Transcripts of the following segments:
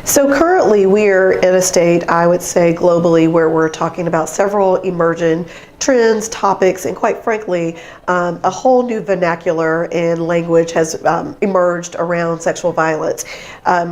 So currently we're in a state, I would say globally, where we're talking about several emerging trends, topics, and quite frankly, a whole new vernacular and language has emerged around sexual violence.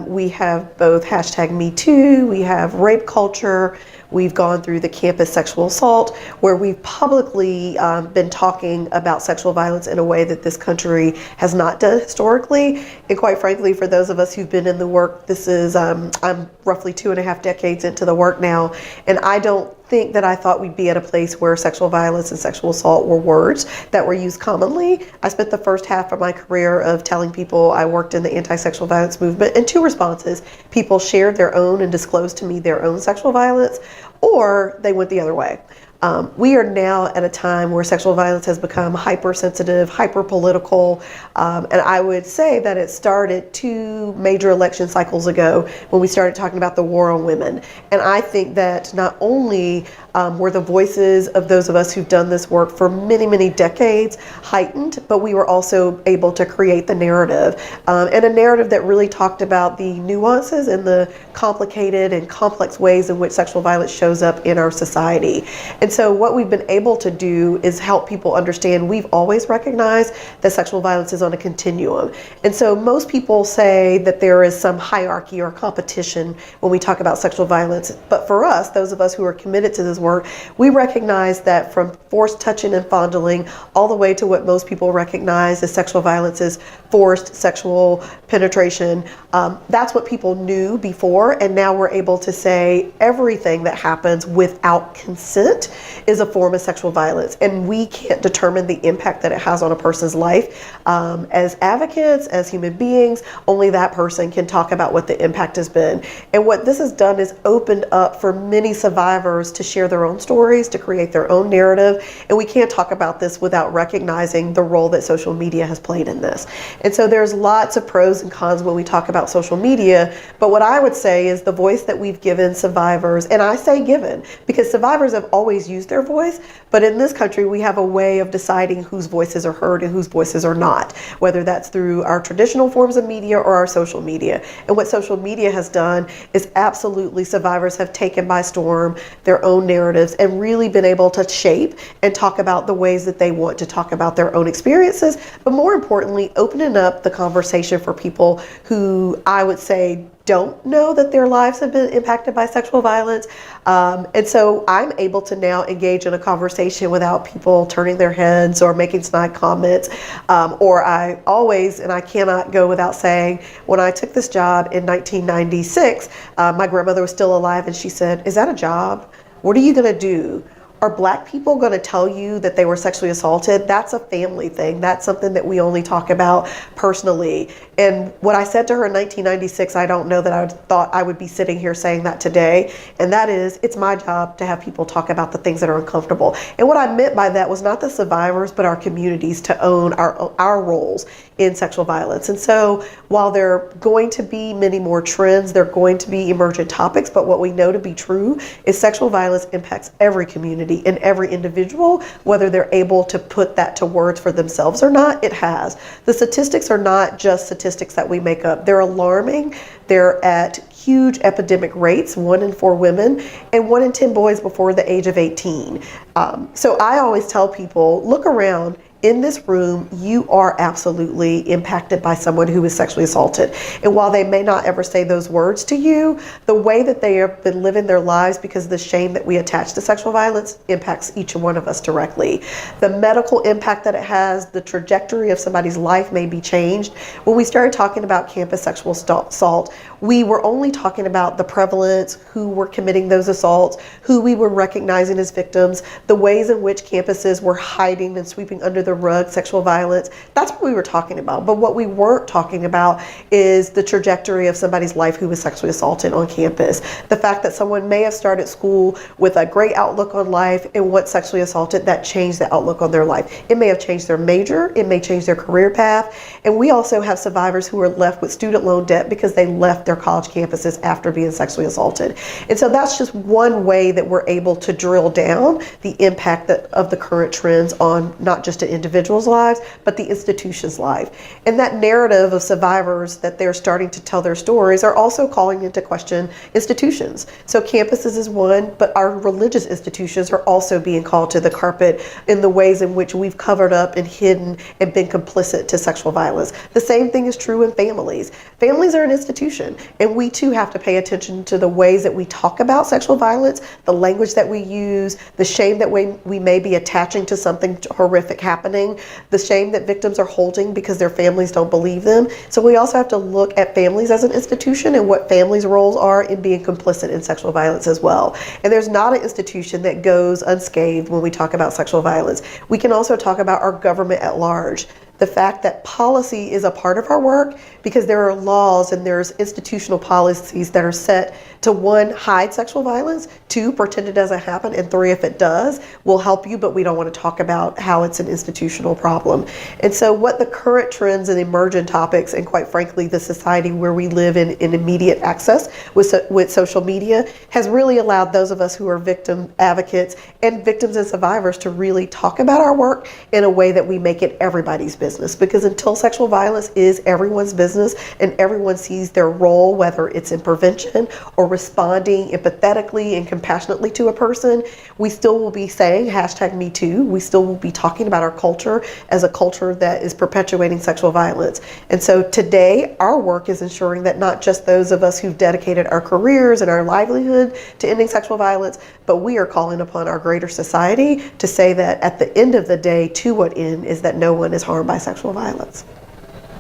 We have both hashtag Me Too, we have rape culture, we've gone through the campus sexual assault, where we've publicly been talking about sexual violence in a way that this country has not done historically. And quite frankly, for those of us who've been in the work, this is, I'm roughly 2.5 decades into the work now, and I don't think that I thought we'd be at a place where sexual violence and sexual assault were words that were used commonly. I spent the first half of my career of telling people I worked in the anti-sexual violence movement, and two responses: people shared their own and disclosed to me their own sexual violence, or they went the other way. We are now at a time where sexual violence has become hypersensitive, hyper-political, and I would say that it started 2 major election cycles ago when we started talking about the war on women. And I think that not only were the voices of those of us who've done this work for many, many decades heightened, but we were also able to create the narrative, and a narrative that really talked about the nuances and the complicated and complex ways in which sexual violence shows up in our society. And so what we've been able to do is help people understand we've always recognized that sexual violence is on a continuum. And so most people say that there is some hierarchy or competition when we talk about sexual violence. But for us, those of us who are committed to this work, we recognize that from forced touching and fondling all the way to what most people recognize as sexual violence is forced sexual penetration. That's what people knew before, and now we're able to say everything that happens without consent is a form of sexual violence, and we can't determine the impact that it has on a person's life. As advocates, as human beings, only that person can talk about what the impact has been. And what this has done is opened up for many survivors to share their own stories, to create their own narrative, and we can't talk about this without recognizing the role that social media has played in this. And so there's lots of pros and cons when we talk about social media, but what I would say is the voice that we've given survivors, and I say given because survivors have always used their voice, but in this country we have a way of deciding whose voices are heard and whose voices are not, whether that's through our traditional forms of media or our social media. And what social media has done is absolutely survivors have taken by storm their own narratives and really been able to shape and talk about the ways that they want to talk about their own experiences, but more importantly, opening up the conversation for people who I would say don't know that their lives have been impacted by sexual violence. And so I'm able to now engage in a conversation without people turning their heads or making snide comments. Or I always, and I cannot go without saying, when I took this job in 1996, my grandmother was still alive, and she said, "Is that a job? What are you gonna do? Are Black people going to tell you that they were sexually assaulted? That's a family thing. That's something that we only talk about personally." And what I said to her in 1996, I don't know that I thought I would be sitting here saying that today. And that is, it's my job to have people talk about the things that are uncomfortable. And what I meant by that was not the survivors, but our communities to own our roles in sexual violence. And so while there are going to be many more trends, there are going to be emergent topics, but what we know to be true is sexual violence impacts every community and every individual, whether they're able to put that to words for themselves or not. It has. The statistics are not just statistics that we make up. They're alarming. They're at huge epidemic rates, 1 in 4 women and 1 in 10 boys before the age of 18. So I always tell people, look around. In this room, you are absolutely impacted by someone who is sexually assaulted. And while they may not ever say those words to you, the way that they have been living their lives because of the shame that we attach to sexual violence impacts each one of us directly. The medical impact that it has, the trajectory of somebody's life may be changed. When we started talking about campus sexual assault, we were only talking about the prevalence, who were committing those assaults, who we were recognizing as victims, the ways in which campuses were hiding and sweeping under the rug sexual violence. That's what we were talking about. But what we weren't talking about is the trajectory of somebody's life who was sexually assaulted on campus. The fact that someone may have started school with a great outlook on life, and once sexually assaulted, that changed the outlook on their life. It may have changed their major, it may change their career path. And we also have survivors who are left with student loan debt because they left their college campus experiences after being sexually assaulted. And so that's just one way that we're able to drill down the impact of the current trends on not just an individual's lives, but the institution's life. And that narrative of survivors that they're starting to tell their stories are also calling into question institutions. So campuses is one, but our religious institutions are also being called to the carpet in the ways in which we've covered up and hidden and been complicit to sexual violence. The same thing is true in families. Families are an institution, and we too have to pay attention to the ways that we talk about sexual violence, the language that we use, the shame that we may be attaching to something horrific happening, the shame that victims are holding because their families don't believe them. So we also have to look at families as an institution and what families' roles are in being complicit in sexual violence as well. And there's not an institution that goes unscathed when we talk about sexual violence. We can also talk about our government at large. The fact that policy is a part of our work because there are laws and there's institutional policies that are set to, one, hide sexual violence, two, pretend it doesn't happen, and three, if it does, we'll help you, but we don't want to talk about how it's an institutional problem. And so what the current trends and emergent topics, and quite frankly, the society where we live in immediate access with social media, has really allowed those of us who are victim advocates and victims and survivors to really talk about our work in a way that we make it everybody's business. Because until sexual violence is everyone's business and everyone sees their role, whether it's in prevention or responding empathetically and compassionately to a person, we still will be saying #MeToo. We still will be talking about our culture as a culture that is perpetuating sexual violence. And so today, our work is ensuring that not just those of us who've dedicated our careers and our livelihood to ending sexual violence, but we are calling upon our greater society to say that at the end of the day, to what end is that no one is harmed by sexual violence.